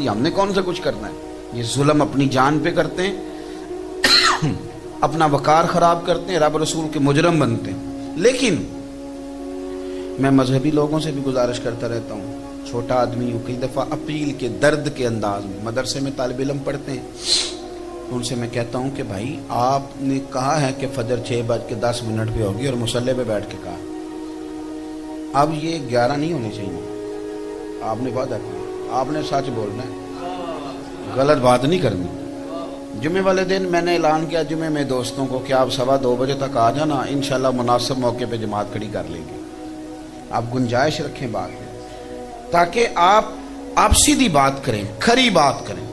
کرتی, ہم نے کون سا کچھ کرنا ہے. یہ ظلم اپنی جان پہ کرتے ہیں, اپنا وقار خراب کرتے ہیں, رب رسول کے مجرم بنتے ہیں. لیکن میں مذہبی لوگوں سے بھی گزارش کرتا رہتا ہوں, چھوٹا آدمی ہوں, کئی دفعہ اپیل کے درد کے انداز میں مدرسے میں طالب علم پڑھتے ہیں, تو ان سے میں کہتا ہوں کہ بھائی آپ نے کہا ہے کہ فجر 6:10 پہ ہوگی اور مصلی پہ بیٹھ کے کہا, اب یہ 11 نہیں ہونے چاہیے. آپ نے وعدہ کیا, آپ نے سچ بولنا ہے, غلط بات نہیں کرنی. جمعے والے دن میں نے اعلان کیا جمعے میں دوستوں کو کہ آپ 2:15 بجے تک آ جانا, انشاءاللہ مناسب موقع پہ جماعت کھڑی کر لیں گے. آپ گنجائش رکھیں بات میں, تاکہ آپ سیدھی بات کریں, کھری بات کریں,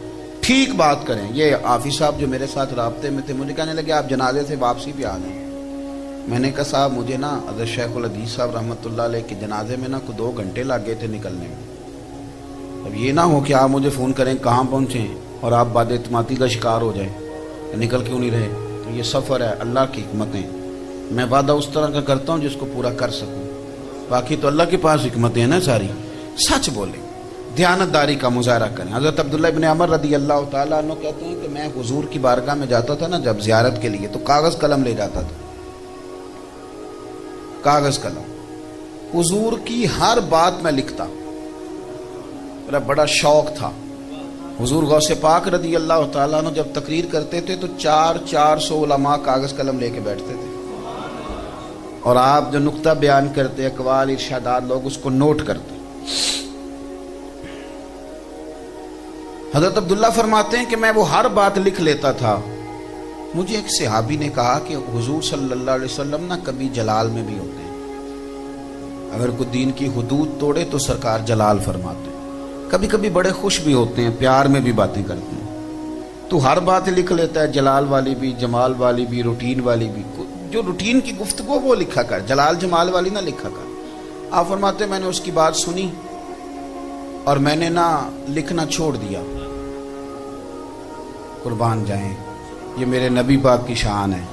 ٹھیک بات کریں. یہ حافظ صاحب جو میرے ساتھ رابطے میں تھے مجھے کہنے لگے آپ جنازے سے واپسی پہ آ جائیں. میں نے کہا صاحب مجھے نا حضرت شیخ الحدیث صاحب رحمۃ اللہ علیہ کے جنازے میں نا 2 گھنٹے لگ گئے تھے نکلنے میں. اب یہ نہ ہو کہ آپ مجھے فون کریں کہاں پہنچیں اور آپ بد اعتمادی کا شکار ہو جائیں, نکل کیوں نہیں رہے. تو یہ سفر ہے, اللہ کی حکمتیں. میں وعدہ اس طرح کا کرتا ہوں جس کو پورا کر سکوں, باقی تو اللہ کے پاس حکمتیں ہیں نا ساری. سچ بولیں, دیانتداری کا مظاہرہ کریں. حضرت عبداللہ ابن عمر رضی اللہ تعالیٰ عنہ کہتے ہیں کہ میں حضور کی بارگاہ میں جاتا تھا نا جب زیارت کے لیے, تو کاغذ قلم لے جاتا تھا, کاغذ قلم. حضور کی ہر بات میں لکھتا, میرا بڑا شوق تھا. حضور غوث پاک رضی اللہ تعالیٰ عنہ جب تقریر کرتے تھے تو 400 علماء کاغذ قلم لے کے بیٹھتے تھے, اور آپ جو نقطہ بیان کرتے, اقوال, ارشادات, لوگ اس کو نوٹ کرتے. حضرت عبداللہ فرماتے ہیں کہ میں وہ ہر بات لکھ لیتا تھا. مجھے ایک صحابی نے کہا کہ حضور صلی اللہ علیہ وسلم نا کبھی جلال میں بھی ہوتے ہیں, اگر کوئی دین کی حدود توڑے تو سرکار جلال فرماتے ہیں. کبھی کبھی بڑے خوش بھی ہوتے ہیں, پیار میں بھی باتیں کرتے ہیں. تو ہر بات لکھ لیتا ہے, جلال والی بھی, جمال والی بھی, روٹین والی بھی. جو روٹین کی گفتگو وہ لکھا کر, جلال جمال والی نہ لکھا کر. آپ فرماتے ہیں میں نے اس کی بات سنی اور میں نے نا لکھنا چھوڑ دیا. قربان جائیں, یہ میرے نبی پاک کی شان ہے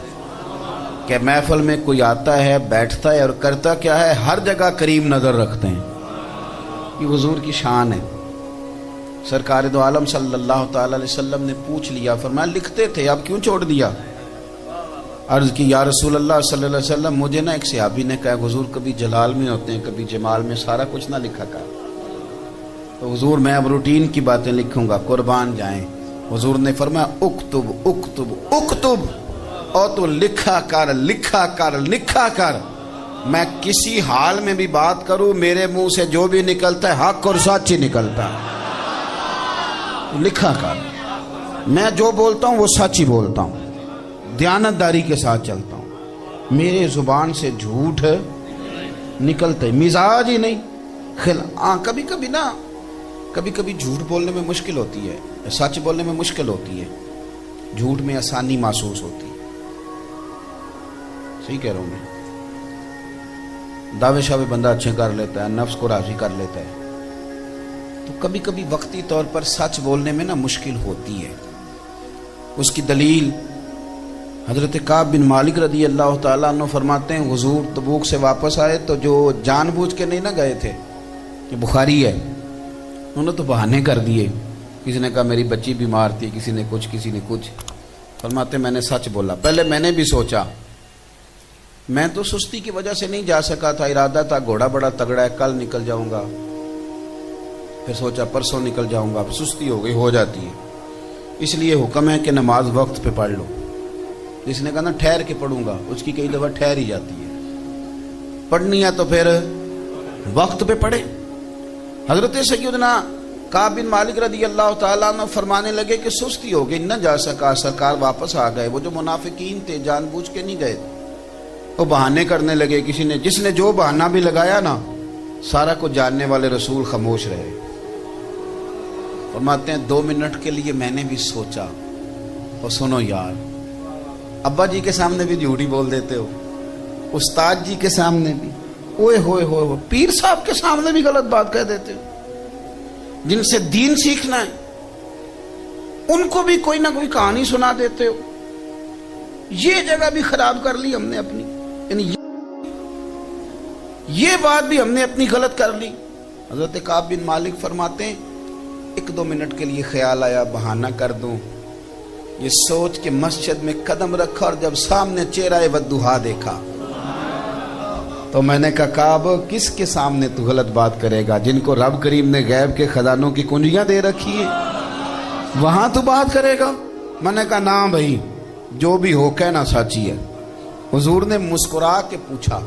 کہ محفل میں کوئی آتا ہے, بیٹھتا ہے اور کرتا کیا ہے, ہر جگہ کریم نظر رکھتے ہیں. یہ حضور کی شان ہے. سرکار دو عالم صلی اللہ تعالی علیہ وسلم نے پوچھ لیا, فرمایا لکھتے تھے اب کیوں چھوڑ دیا؟ عرض کی یا رسول اللہ صلی اللہ علیہ وسلم مجھے نا ایک صحابی نے کہا حضور کبھی جلال میں ہوتے ہیں کبھی جمال میں, سارا کچھ نہ لکھا کر. تو حضور میں اب روٹین کی باتیں لکھوں گا. قربان جائیں, حضور نے فرمایا اکتب اکتب اکتب, اور تو لکھا کر لکھا کر لکھا کر. میں کسی حال میں بھی بات کروں میرے منہ سے جو بھی نکلتا ہے حق اور سچ ہی نکلتا ہے. لکھا کر, میں جو بولتا ہوں وہ سچ ہی بولتا ہوں, دیانتداری کے ساتھ چلتا ہوں. میرے زبان سے جھوٹ نکلتا ہے, مزاج ہی نہیں. کبھی کبھی نا کبھی کبھی جھوٹ بولنے میں مشکل ہوتی ہے, سچ بولنے میں مشکل ہوتی ہے. جھوٹ میں آسانی محسوس ہوتی ہے. صحیح کہہ رہا ہوں میں. دعوے شاوے بندہ اچھے کر لیتا ہے, نفس کو راضی کر لیتا ہے. تو کبھی کبھی وقتی طور پر سچ بولنے میں نا مشکل ہوتی ہے. اس کی دلیل حضرت کعب بن مالک رضی اللہ تعالیٰ عنہ فرماتے ہیں حضور تبوک سے واپس آئے تو جو جان بوجھ کے نہیں نہ گئے تھے, کہ بخاری ہے, انہوں نے تو بہانے کر دیے. کسی نے کہا میری بچی بیمار تھی, کسی نے کچھ کسی نے کچھ. فرماتے میں نے سچ بولا. پہلے میں نے بھی سوچا, میں تو سستی کی وجہ سے نہیں جا سکا تھا, ارادہ تھا گھوڑا بڑا تگڑا ہے کل نکل جاؤں گا, پھر سوچا پرسوں نکل جاؤں گا, سستی ہو گئی, ہو جاتی ہے. اس لیے حکم ہے کہ نماز وقت پہ پڑھ لو. جس نے کہا نا ٹھہر کے پڑھوں گا, اس کی کئی دفعہ ٹھہر ہی جاتی ہے. پڑھنی ہے تو پھر وقت پہ پڑھے. حضرت سیدنا کعب بن مالک رضی اللہ تعالیٰ عنہ فرمانے لگے کہ سستی ہو گئی, نہ جا سکا, سرکار واپس آ گئے. وہ جو منافقین تھے جان بوجھ کے نہیں گئے, وہ بہانے کرنے لگے. کسی نے جس نے جو بہانہ بھی لگایا نا, سارا کو جاننے والے رسول خاموش رہے. فرماتے ہیں 2 منٹ کے لیے میں نے بھی سوچا, اور سنو یار, ابا جی کے سامنے بھی جھوٹی بول دیتے ہو, استاد جی کے سامنے بھی, اوئے ہوئے ہوئے, پیر صاحب کے سامنے بھی غلط بات کہہ دیتے ہو. جن سے دین سیکھنا ہے ان کو بھی کوئی نہ کوئی کہانی سنا دیتے ہو. یہ جگہ بھی خراب کر لی ہم نے اپنی, یعنی یہ بات بھی ہم نے اپنی غلط کر لی. حضرت کعب بن مالک فرماتے ہیں ایک دو منٹ کے لیے خیال آیا بہانہ کر دوں، یہ سوچ کے مسجد میں قدم رکھا اور جب سامنے چہرہ ودوہا دیکھا تو میں نے کہا کعب کس کے سامنے تو غلط بات کرے گا؟ جن کو رب کریم نے غیب کے خزانوں کی کنجیاں دے رکھی ہیں وہاں تو بات کرے گا؟ میں نے کہا نا بھائی، جو بھی ہو کہنا سچی ہے۔ حضور نے مسکرا کے پوچھا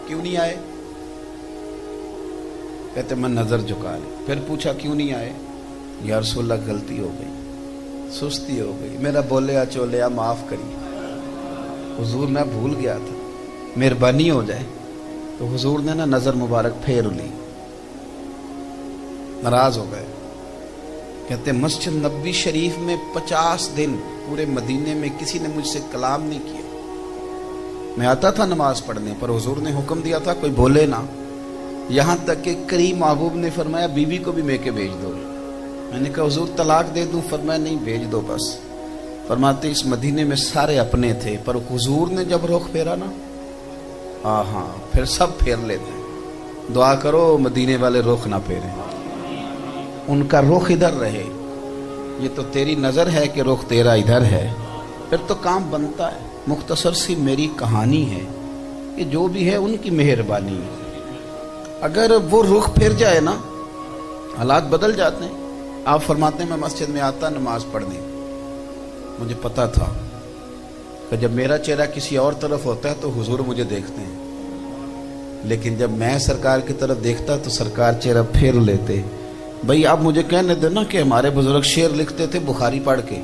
کیوں نہیں آئے؟ کہتے میں نظر جھکا لی۔ پھر پوچھا کیوں نہیں آئے؟ یا رسول اللہ غلطی ہو گئی، سستی ہو گئی، میرا بولیا چولیا معاف کریے حضور، میں بھول گیا تھا، مہربانی ہو جائے۔ تو حضور نے نا نظر مبارک پھیر لی، ناراض ہو گئے۔ کہتے مسجد نبوی شریف میں 50 دن پورے مدینے میں کسی نے مجھ سے کلام نہیں کیا۔ میں آتا تھا نماز پڑھنے پر حضور نے حکم دیا تھا کوئی بولے نہ، یہاں تک کہ کریم محبوب نے فرمایا بیوی کو بھی میکے بھیج دو۔ میں نے کہا حضور طلاق دے دوں؟ فرمایا نہیں، بھیج دو بس۔ فرماتے اس مدینے میں سارے اپنے تھے، پر حضور نے جب رخ پھیرا نا، ہاں پھر سب پھیر لیتے ہیں۔ دعا کرو مدینے والے رخ نہ پھیریں، ان کا رخ ادھر رہے۔ یہ تو تیری نظر ہے کہ رخ تیرا ادھر ہے، پھر تو کام بنتا ہے۔ مختصر سی میری کہانی ہے کہ جو بھی ہے ان کی مہربانی ہے۔ اگر وہ رخ پھر جائے نا، حالات بدل جاتے ہیں۔ آپ فرماتے ہیں میں مسجد میں آتا نماز پڑھنے، مجھے پتا تھا کہ جب میرا چہرہ کسی اور طرف ہوتا ہے تو حضور مجھے دیکھتے ہیں، لیکن جب میں سرکار کی طرف دیکھتا تو سرکار چہرہ پھیر لیتے۔ بھائی آپ مجھے کہنے دیں نا کہ ہمارے بزرگ شعر لکھتے تھے بخاری پڑھ کے،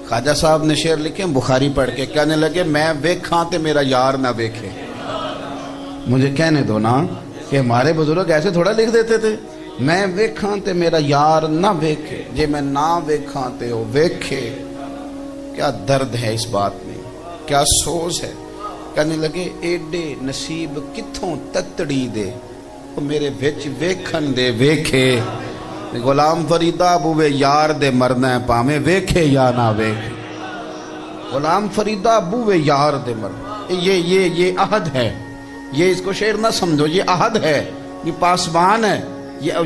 خواجہ صاحب نے شعر لکھے بخاری پڑھ کے، کہنے لگے میں ویکھاں تے میرا یار نہ ویکھے۔ مجھے کہنے دو نا کہ ہمارے بزرگ ایسے تھوڑا لکھ دیتے تھے، میں ویکھاں تے میرا یار نہ ویکھے، جے میں نہ ویکھاں تے وہ ویکھے۔ کیا درد ہے اس بات میں، کیا سوز ہے۔ کہنے لگے ایڈے نصیب کتھوں تتڑی دے، وہ میرے وچ ویکھن دے ویکھے۔ غلام فریدہ بوے یار دے مرنا ہے پامے ویکھے یا نہ ویکھے۔ غلام فریدہ بوے یار دے مرنا، یہ عہد ہے، یہ اس کو شعر نہ سمجھو، یہ عہد ہے، یہ پاسبان ہے،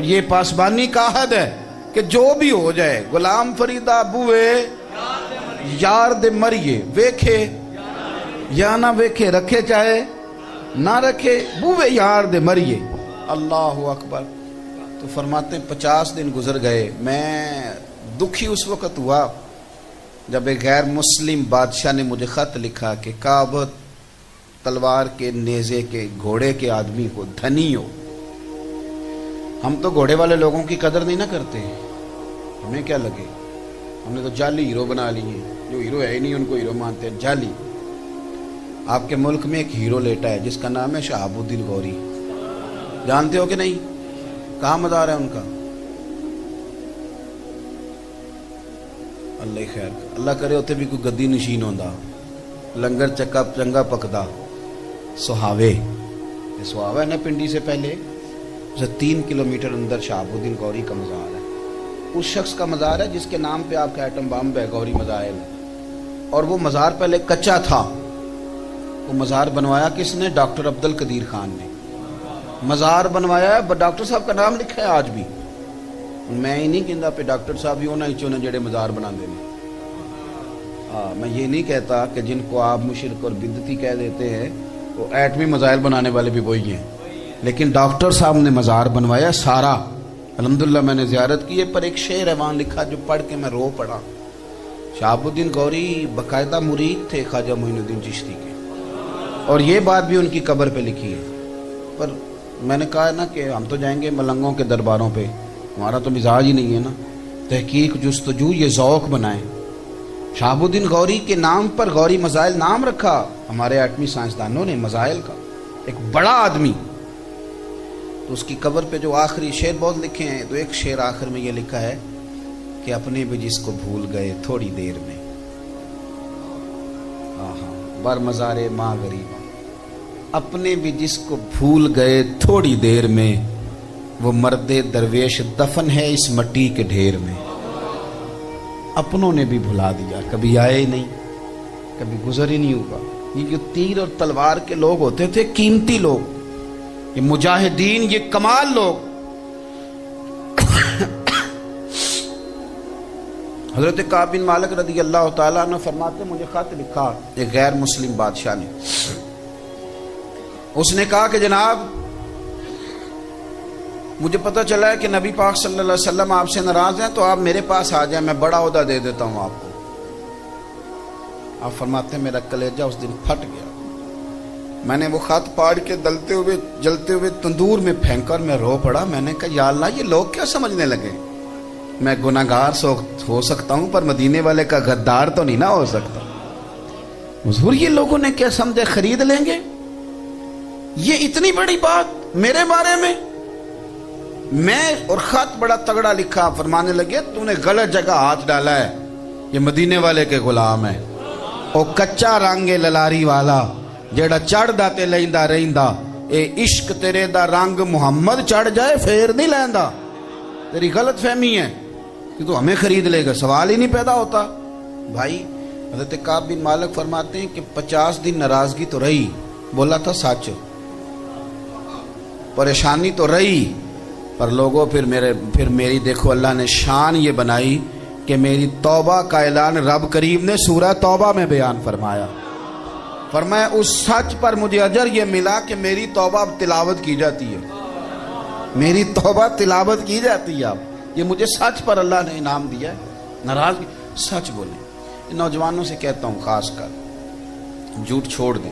یہ پاسبانی کا عہد ہے کہ جو بھی ہو جائے غلام فریدہ بوے یار دے مریے، ویکھے یا نہ ویکھے، رکھے چاہے نہ رکھے، بوے یار دے مریے۔ اللہ اکبر۔ تو فرماتے ہیں 50 دن گزر گئے۔ میں دکھی اس وقت ہوا جب ایک غیر مسلم بادشاہ نے مجھے خط لکھا کہ کعب تلوار کے، نیزے کے، گھوڑے کے آدمی ہو، دھنی ہو۔ ہم تو گھوڑے والے لوگوں کی قدر نہیں نہ کرتے، ہمیں کیا لگے، ہم نے تو جعلی ہیرو بنا لیے، جو ہیرو ہے ہی نہیں ان کو ہیرو مانتے ہیں، جعلی۔ آپ کے ملک میں ایک ہیرو لیٹا ہے جس کا نام ہے شہاب الدین غوری، جانتے ہو کہ نہیں؟ کہاں مزار ہے ان کا؟ اللہ خیر، اللہ کرے ہوتے بھی کوئی گدی نشین ہوندا، لنگر چکا چنگا پکدا۔ سہاوے، یہ سہاوے ہے نا پنڈی سے پہلے، اسے 3 کلومیٹر اندر شہاب الدین غوری کا مزار ہے۔ اس شخص کا مزار ہے جس کے نام پہ آپ کا ایٹم بم ہے، غوری مزائل۔ اور وہ مزار پہلے کچا تھا، وہ مزار بنوایا کس نے؟ ڈاکٹر عبد القدیر خان نے مزار بنوایا ہے۔ ڈاکٹر صاحب کا نام لکھا ہے آج بھی۔ میں ہی نہیں کہتا پہ ڈاکٹر صاحب ہی ہونا ہی چونے جڑے مزار بنا دینے۔ میں یہ نہیں کہتا کہ جن کو آپ مشرک اور بدعتی کہہ دیتے ہیں وہ ایٹمی میزائل بنانے والے بھی وہی ہیں، لیکن ڈاکٹر صاحب نے مزار بنوایا سارا۔ الحمدللہ میں نے زیارت کی ہے، پر ایک شعر ہے وہاں لکھا جو پڑھ کے میں رو پڑا۔ شہاب الدین غوری باقاعدہ مرید تھے خواجہ معین الدین چشتی کے، اور یہ بات بھی ان کی قبر پہ لکھی ہے۔ پر میں نے کہا نا کہ ہم تو جائیں گے ملنگوں کے درباروں پہ، ہمارا تو مزاج ہی نہیں ہے نا، تحقیق جستجو یہ ذوق بنائیں۔ شہاب الدین غوری کے نام پر غوری مزائل نام رکھا ہمارے ایٹمی سائنسدانوں نے، مزائل کا، ایک بڑا آدمی۔ تو اس کی قبر پہ جو آخری شعر بہت لکھے ہیں، تو ایک شعر آخر میں یہ لکھا ہے کہ اپنے بھی جس کو بھول گئے تھوڑی دیر میں، بر مزار ماں غریباں، اپنے بھی جس کو بھول گئے تھوڑی دیر میں، وہ مرد درویش دفن ہے اس مٹی کے ڈھیر میں۔ اپنوں نے بھی بھلا دیا، کبھی آئے ہی نہیں، کبھی گزر ہی نہیں ہوگا۔ یہ جو تیر اور تلوار کے لوگ ہوتے تھے، قیمتی لوگ، یہ مجاہدین، یہ کمال لوگ، حضرت کعب بن مالک رضی اللہ تعالیٰ عنہ فرماتے مجھے خط لکھا ایک غیر مسلم بادشاہ نے. اس نے کہا کہ جناب مجھے پتہ چلا ہے کہ نبی پاک صلی اللہ علیہ وسلم آپ سے ناراض ہیں، تو آپ میرے پاس آ جائیں، میں بڑا عہدہ دے دیتا ہوں آپ کو. آپ فرماتے ہیں میرا کلیجہ اس دن پھٹ گیا. میں نے وہ خط پاڑ کے جلتے ہوئے تندور میں پھینکا اور میں رو پڑا. میں نے کہا یا اللہ یہ لوگ کیا سمجھنے لگے، میں گناہگار ہو سکتا ہوں پر مدینے والے کا غدار تو نہیں نہ ہو سکتا. حضور یہ لوگوں نے کیا سمجھے خرید لیں گے، یہ اتنی بڑی بات میرے بارے میں. میں اور خط بڑا تگڑا لکھا. فرمانے لگے تو نے غلط جگہ ہاتھ ڈالا ہے، یہ مدینے والے کے غلام ہے. او کچا رنگ للاری والا جیڑا چڑھ دا تے لیندا رہندا، اے عشق تیرے دا رنگ محمد چڑھ جائے پھر نہیں لیندا. تیری غلط فہمی ہے کہ تو ہمیں خرید لے گا، سوال ہی نہیں پیدا ہوتا. بھائی حضرت کعب بن مالک فرماتے ہیں کہ 50 دن ناراضگی تو رہی، بولا تھا سچ، پریشانی تو رہی، پر لوگوں پھر میری دیکھو اللہ نے شان یہ بنائی کہ میری توبہ کا اعلان رب کریم نے سورہ توبہ میں بیان فرمایا. فرمایا اس سچ پر مجھے اجر یہ ملا کہ میری توبہ اب تلاوت کی جاتی ہے، میری توبہ تلاوت کی جاتی ہے. اب یہ مجھے سچ پر اللہ نے انعام دیا ہے. ناراضگی سچ بولیں. نوجوانوں سے کہتا ہوں خاص کر جھوٹ چھوڑ دیں.